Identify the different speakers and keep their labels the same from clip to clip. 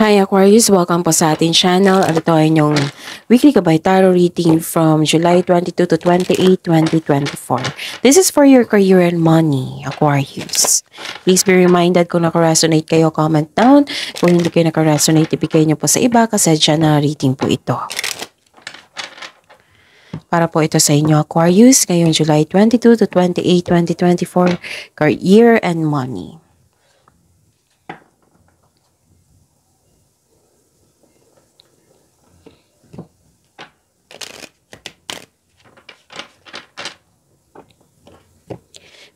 Speaker 1: Hi Aquarius! Welcome po sa ating channel. At ito ay inyong weekly Gabay Tarot reading from July 22 to 28, 2024. This is for your career and money, Aquarius. Please be reminded kung nakaresonate kayo, comment down. Kung hindi kayo nakaresonate, ibigay nyo po sa iba kasi dyan na reading po ito. Para po ito sa inyo, Aquarius, ngayong July 22 to 28, 2024, career and money.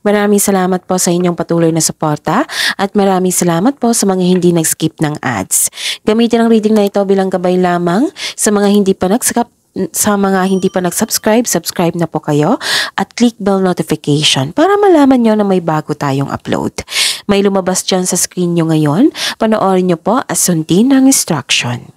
Speaker 1: Maraming salamat po sa inyong patuloy na suporta at maraming salamat po sa mga hindi nag-skip ng ads. Gamitin ang reading na ito bilang gabay lamang sa mga hindi pa nag-subscribe, subscribe na po kayo at click bell notification para malaman nyo na may bago tayong upload. May lumabas dyan sa screen nyo ngayon, panoorin nyo po at sundin ang instruction.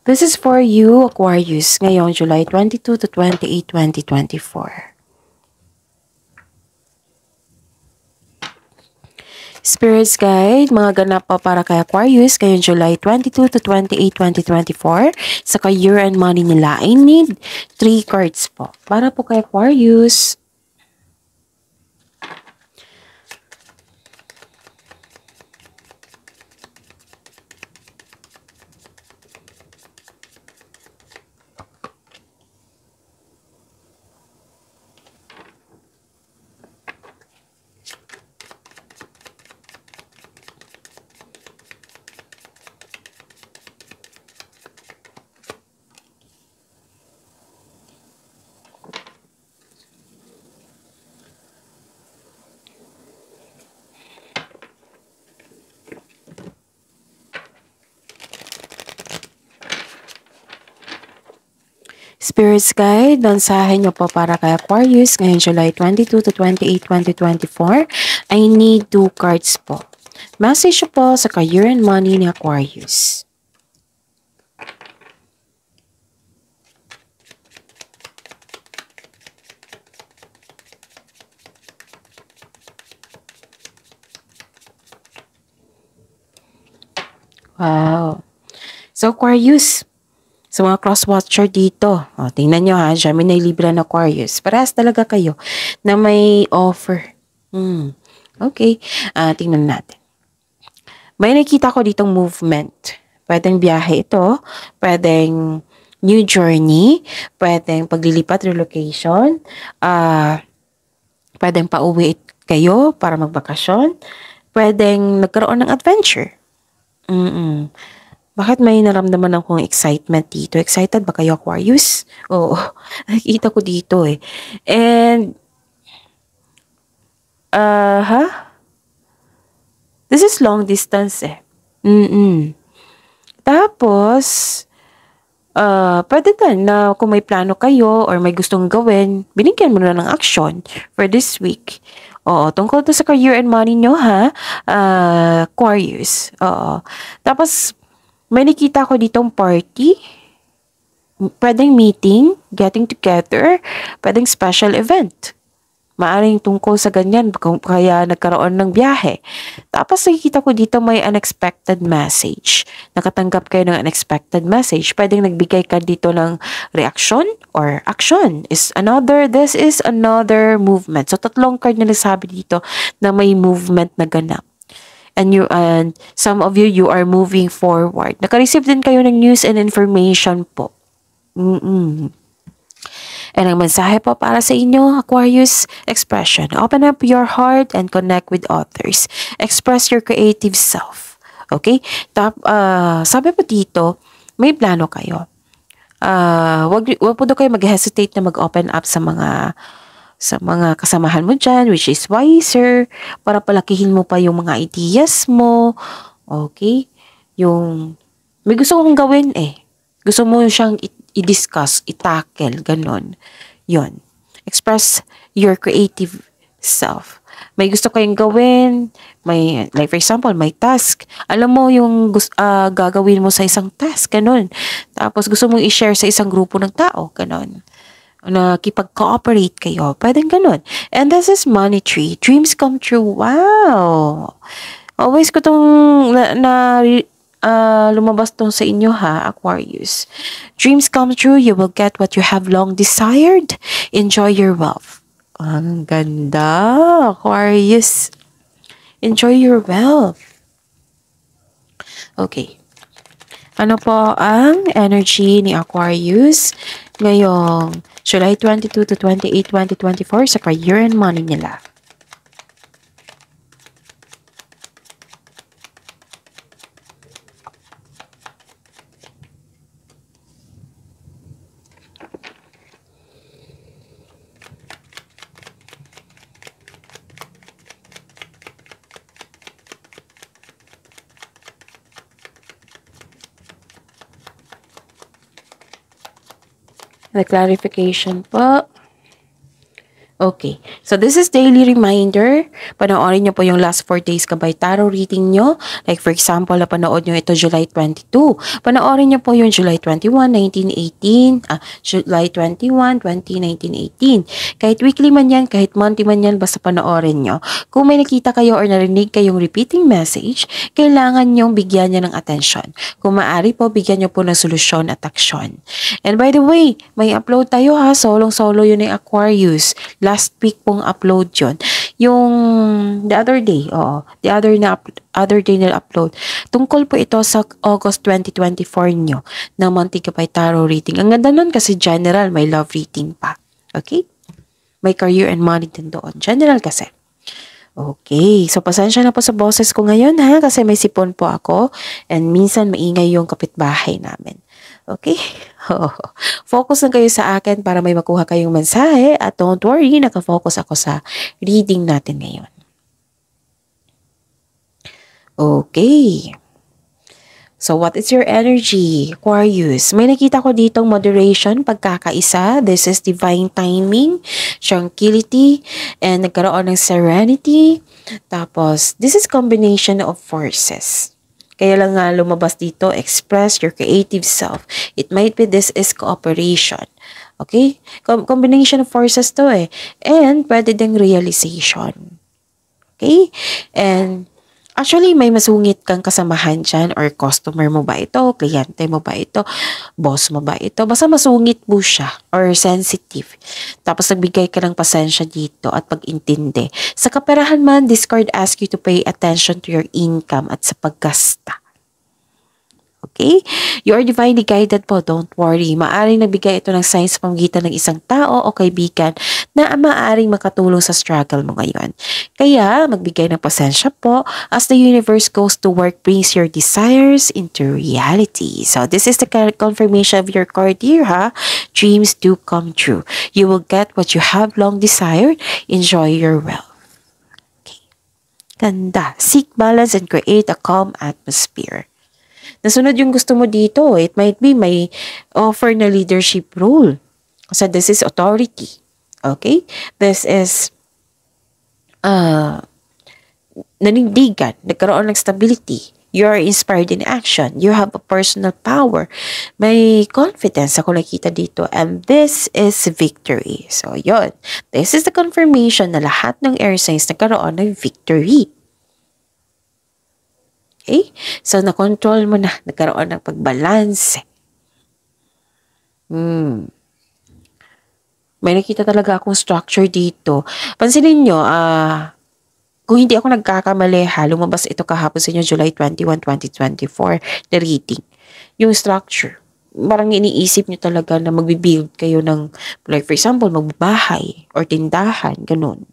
Speaker 1: This is for you, Aquarius, ngayong July 22 to 28, 2024. Spirits Guide, mga ganap po para kay Aquarius ngayong July 22 to 28, 2024. Sa career and money nila, I need 3 cards po. Para po kay Aquarius. Spirits Guide, mensahe nyo po para kay Aquarius ngayong July 22 to 28, 2024. I need 2 cards po. Message po sa career and money ni Aquarius. Wow. So Aquarius, sa mga cross-watcher dito, tingnan nyo ha, Gemini, Libra, na Aquarius. Parehas talaga kayo na may offer. Okay, tingnan natin. May nakita ko ditong movement. Pwedeng biyahe ito, pwedeng new journey, pwedeng paglilipat, relocation, pwedeng pauwi kayo para magbakasyon, pwedeng nagkaroon ng adventure. Bakit may naramdaman akong excitement dito? Excited ba kayo, Aquarius? Oo, nakikita ko dito eh. And, this is long distance eh. Tapos, pwede din na kung may plano kayo or may gustong gawin, binigyan mo na ng action for this week. Oo, tungkol to sa career and money nyo ha, Aquarius. Oo. Tapos, may nakita ko ditong party, pwedeng meeting, getting together, pwedeng special event. Maaring tungkol sa ganyan, kaya nagkaroon ng biyahe. Tapos nakikita ko dito may unexpected message. Nakatanggap kayo ng unexpected message. Pwedeng nagbigay ka dito ng reaction or action. This is another movement. So, 3 card na nasabi dito na may movement na ganap. And some of you are moving forward. Naka-receive din kayo ng news and information po. And ang mensahe po para sa inyo, Aquarius, expression. Open up your heart and connect with others. Express your creative self. Okay? Sabi po dito, may plano kayo. Wag po daw kayo mag-hesitate na mag-open up sa mga kasamahan mo dyan, which is wiser, para palakihin mo pa yung mga ideas mo. Okay? May gusto kong gawin eh. Gusto mo siyang i-discuss, i-tackle, ganon. Yon. Express your creative self. may gusto kayong gawin, may, like for example, may task. Alam mo yung gagawin mo sa isang task, ganun. Tapos gusto mong i-share sa isang grupo ng tao, ganun. Nakipag-cooperate kayo. Pwedeng ganun. And this is money tree. Dreams come true. Wow! Always ko tong lumabas tong sa inyo ha, Aquarius. Dreams come true. You will get what you have long desired. Enjoy your wealth. Ang ganda, Aquarius. Enjoy your wealth. Okay. Ano po ang energy ni Aquarius ngayong July 22 to 28, 2024 sa career and money nila? The clarification po. Okay. So, this is daily reminder. Panoorin nyo po yung last 4 days kabay tarot reading nyo. Like, for example, napanood nyo ito July 22. Panoorin nyo po yung July 21, 1918. July 21, 1918. Kahit weekly man yan, kahit monthly man yan, basta panoorin nyo. Kung may nakita kayo or narinig kayong repeating message, kailangan nyong bigyan niya ng attention. Kung maaari po, bigyan nyo po ng solusyon at aksyon. And by the way, may upload tayo ha. Solong-solo yun ng Aquarius. Last week pong upload yun. Yung the other day na upload. Tungkol po ito sa August 2024 nyo na Monty Gabay Tarot reading. Ang ganda nun kasi general, may love reading pa. Okay? May career and money din doon. General kasi. Okay. So, pasensya na po sa boses ko ngayon ha kasi may sipon po ako and minsan maingay yung kapitbahay namin. Okay? Focus na kayo sa akin para may makuha kayong mensahe at don't worry, nakafocus ako sa reading natin ngayon. Okay. So, what is your energy, Aquarius? May nakita ko ditong moderation, pagkakaisa. This is divine timing, tranquility, and nagkaroon ng serenity. Tapos, this is combination of forces. Kaya lang nga lumabas dito, express your creative self. It might be this is cooperation. Okay? Combination of forces to eh. And pwede ding realization. Okay? And actually, may masungit kang kasamahan dyan or customer mo ba ito, kliyente mo ba ito, boss mo ba ito. Basta masungit mo siya or sensitive. Tapos nagbigay ka ng pasensya dito at pag-intindi. Sa kaperahan man, this card asks you to pay attention to your income at sa paggasta. Okay? You are divinely guided po. Don't worry. Maaring nagbigay ito ng signs sa pamamagitan ng isang tao o kaibigan na maaring makatulong sa struggle mo ngayon. Kaya, magbigay ng pasensya po as the universe goes to work, brings your desires into reality. So, this is the confirmation of your card here, ha? Dreams do come true. You will get what you have long desired. Enjoy your wealth. Okay. Ganda. Seek balance and create a calm atmosphere. Nasunod yung gusto mo dito. It might be may offer na leadership role. So, this is authority. Okay? This is nanindigan. Nagkaroon ng stability. You are inspired in action. You have a personal power. May confidence ako nakita dito. And this is victory. So, yon. This is the confirmation na lahat ng air signs nagkaroon ng victory. Okay? So, na-control mo na. Nagkaroon ng pagbalance. May nakita talaga akong structure dito. Pansinin nyo, kung hindi ako nagkakamali lumabas ito kahapon sa inyo, July 21, 2024, na reading. Yung structure. Parang iniisip nyo talaga na magbibuild kayo ng, like for example, magbabahay or tindahan, ganun.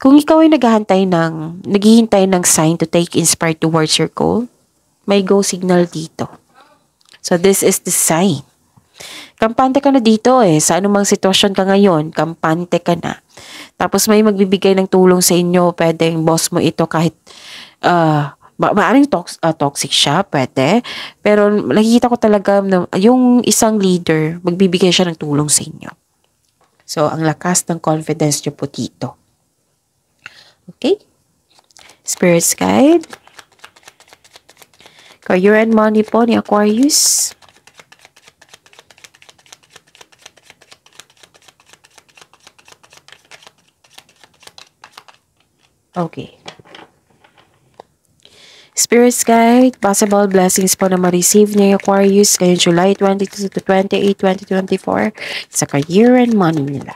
Speaker 1: Kung ikaw ay naghihintay ng sign to take inspired towards your goal, may go signal dito. So, this is the sign. Kampante ka na dito sa anumang sitwasyon ka ngayon, kampante ka na. Tapos may magbibigay ng tulong sa inyo, pwedeng boss mo ito kahit, maaring toxic siya, pwede. Pero nakikita ko talaga na yung isang leader, magbibigay siya ng tulong sa inyo. So, ang lakas ng confidence nyo po dito. Okay? Spirit's Guide. Career and money po ni Aquarius. Okay. Spirit's Guide, possible blessings po na ma-receive niya yung Aquarius ngayong July 22 to 28, 2024 sa career and money nila.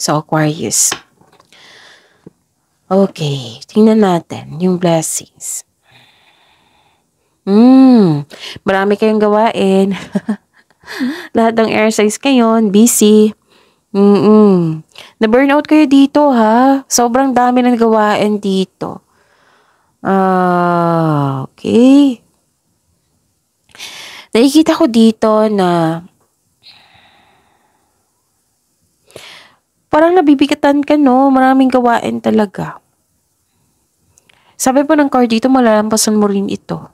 Speaker 1: So, Aquarius. Okay, tingnan natin yung blessings. Marami kayong gawain. Lahat ng air signs ngayon, busy. Na-burnout kayo dito, ha? Sobrang dami ng gawain dito. Okay. Nakikita ko dito na parang nabibigatan ka, no? Maraming gawain talaga. Sabi po ng card dito, malalampasan mo rin ito.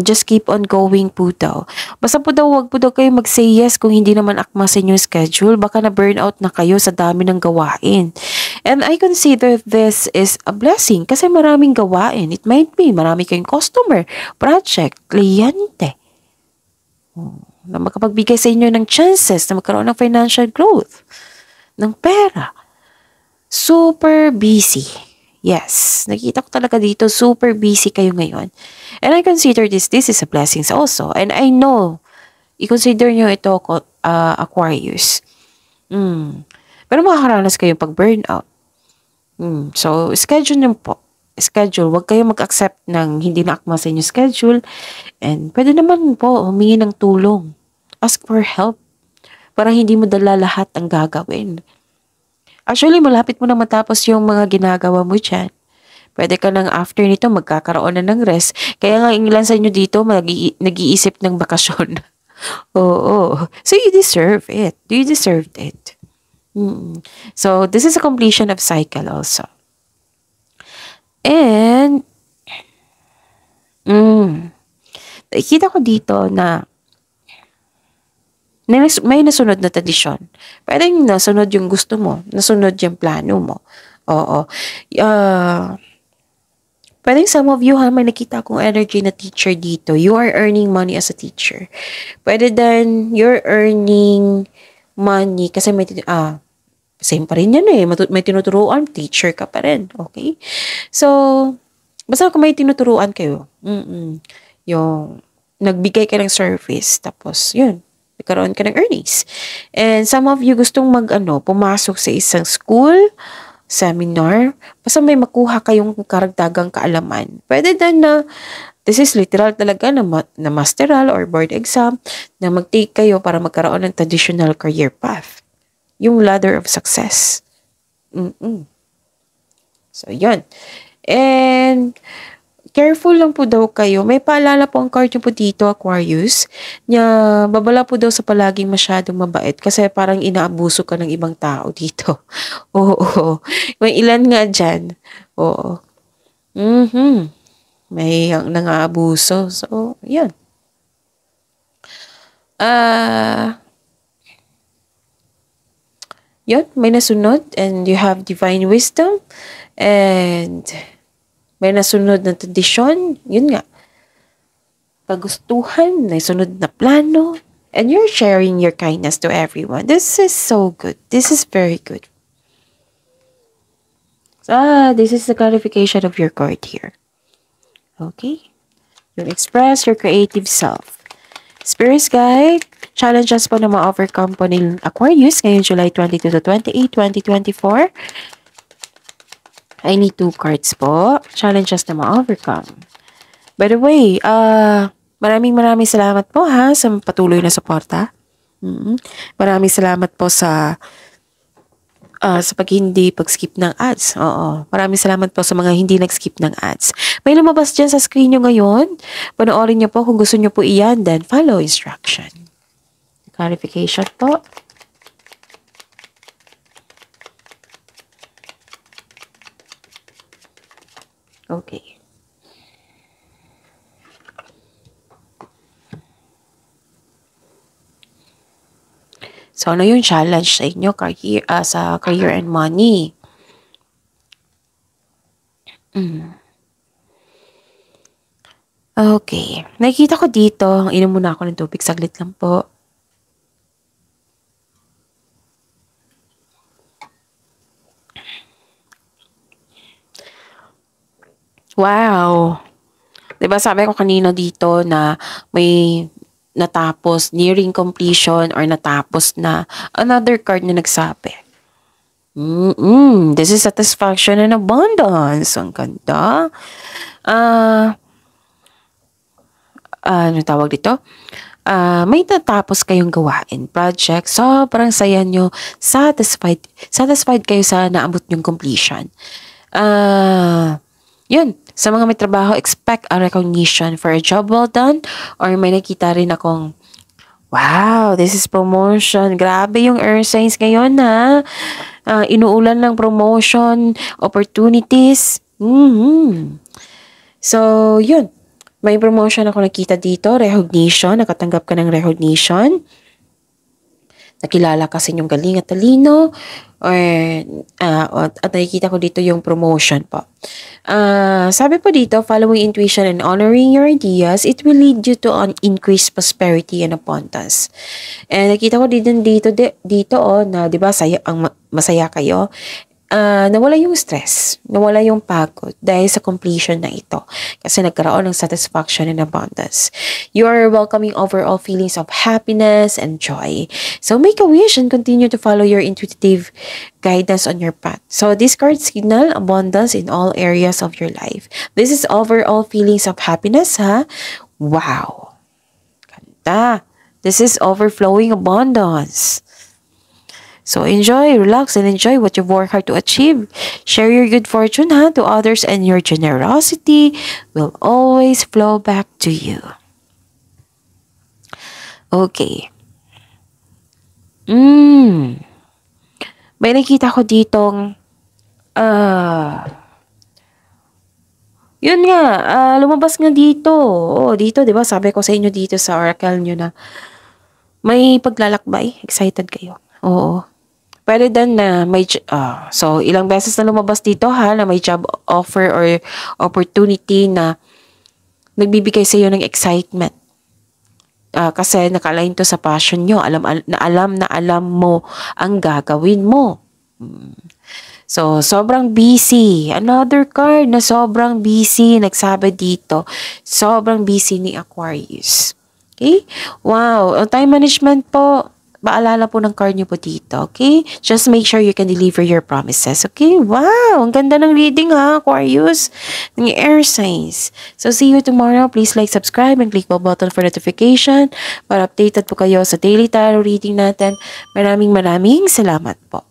Speaker 1: Just keep on going po daw. Basta po daw, wag po daw kayo mag-say yes kung hindi naman akma sa inyong schedule. Baka na-burnout na kayo sa dami ng gawain. And I consider this is a blessing kasi maraming gawain. It might be marami kayong customer, project, kliyente. Na makapagbigay sa inyo ng chances na magkaroon ng financial growth, ng pera. Super busy. Yes, nakita ko talaga dito, super busy kayo ngayon. And I consider this is a blessing also. And I know, i-consider nyo ito, Aquarius. Pero makakaranas kayo pag burnout. So, schedule nyo po. Schedule, huwag kayo mag-accept ng hindi na akma sa inyo schedule. And pwede naman po humingi ng tulong. Ask for help. Para hindi mo dala lahat ang gagawin. Actually, malapit mo na matapos yung mga ginagawa mo dyan. Pwede ka nang after nito magkakaroon na ng rest. Kaya nga ilan sa inyo dito nag-iisip ng bakasyon. Oo. So you deserve it. You deserved it. So this is a completion of cycle also. And nakikita ko dito na may nasunod na tradisyon. Pwedeng nasunod yung gusto mo. Nasunod yung plano mo. Oo. Pwedeng some of you, may nakita akong energy na teacher dito. You are earning money as a teacher. Pwede din, you're earning money kasi same pa rin yan eh. May tinuturuan, teacher ka pa rin. Okay? So, basta kung may tinuturuan kayo, yung nagbigay ka ng service, tapos yun, nagkaroon ka ng earnings. And some of you gustong pumasok sa isang school, seminar, basta may makuha kayong karagdagang kaalaman. Pwede din na, this is literal talaga na masteral or board exam, na mag-take kayo para magkaroon ng traditional career path. Yung ladder of success. So, yun. And, careful lang po daw kayo. May paalala po ang card nyo po dito, Aquarius, na babala po daw sa palaging masyadong mabait kasi parang inaabuso ka ng ibang tao dito. Oo. May ilan nga dyan. Oo. May nang-aabuso. So, yan. Yun, may nasunod and you have divine wisdom and may nasunod na tradisyon, yun nga. Kagustuhan, may sunod na plano, and you're sharing your kindness to everyone. This is so good. This is very good. So, this is the clarification of your card here. Okay? You express your creative self. Spirit's Guide, challenges po na ma-overcome po ng Aquarius ngayong July 22 to 28, 2024. I need 2 cards po. Challenges na ma-overcome. By the way, maraming salamat po sa patuloy na suporta. Maraming salamat po sa sa hindi pag-skip ng ads. Oo. Maraming salamat po sa mga hindi nag-skip ng ads. May lumabas dyan sa screen nyo ngayon. Panoorin nyo po kung gusto nyo po iyan, then follow instruction. Clarification po. Okay. So, ano yung challenge sa inyo sa career and money? Okay. Nakikita ko dito, inom muna ako ng tubig. Saglit lang po. Wow! Diba sabi ko kanina dito na may natapos, nearing completion or natapos na another card na nagsabi. This is satisfaction and abundance. Ang ganda. Ano tawag dito? May natapos kayong gawain, project, sobrang saya nyo, satisfied kayo sa naabot yung completion. Yun, sa mga may trabaho, expect a recognition for a job well done, or may nakita rin akong, wow, this is promotion. Grabe yung earth signs ngayon, ha? Inuulan ng promotion, opportunities. So, yun. May promotion ako nakita dito, recognition, nakatanggap ka ng recognition. Nakilala kasi yung galing at talino, at nakikita ko dito yung promotion po. Sabi po dito, following intuition and honoring your ideas, it will lead you to increased prosperity and abundance. And nakita ko dito na, di ba, masaya kayo. Nawala yung stress, nawala yung pagod dahil sa completion na ito. Kasi nagkaroon ng satisfaction and abundance. You are welcoming overall feelings of happiness and joy. So make a wish and continue to follow your intuitive guidance on your path. So this card signal abundance in all areas of your life. This is overall feelings of happiness, ha? Wow! Ganda! This is overflowing abundance. So enjoy, relax, and enjoy what you've worked hard to achieve. Share your good fortune to others, and your generosity will always flow back to you. Okay. May nakita ko ditong yun nga, lumabas nga dito. Dito, di ba? Sabi ko sa inyo dito sa oracle nyo na may paglalakbay. Excited kayo. Oo. Pwede din na may, so ilang beses na lumabas dito na may job offer or opportunity na nagbibigay sa iyo ng excitement. Kasi naka-align to sa passion nyo. Alam mo ang gagawin mo. So, sobrang busy. Another card na sobrang busy. Nagsabi dito, sobrang busy ni Aquarius. Okay? Wow. Time management po. Paalala po ng card niyo po dito, okay? Just make sure you can deliver your promises, okay? Wow! Ang ganda ng reading, Aquarius. Ng air signs. So, see you tomorrow. Please like, subscribe, and click the button for notification para updated po kayo sa daily tarot reading natin. Maraming salamat po.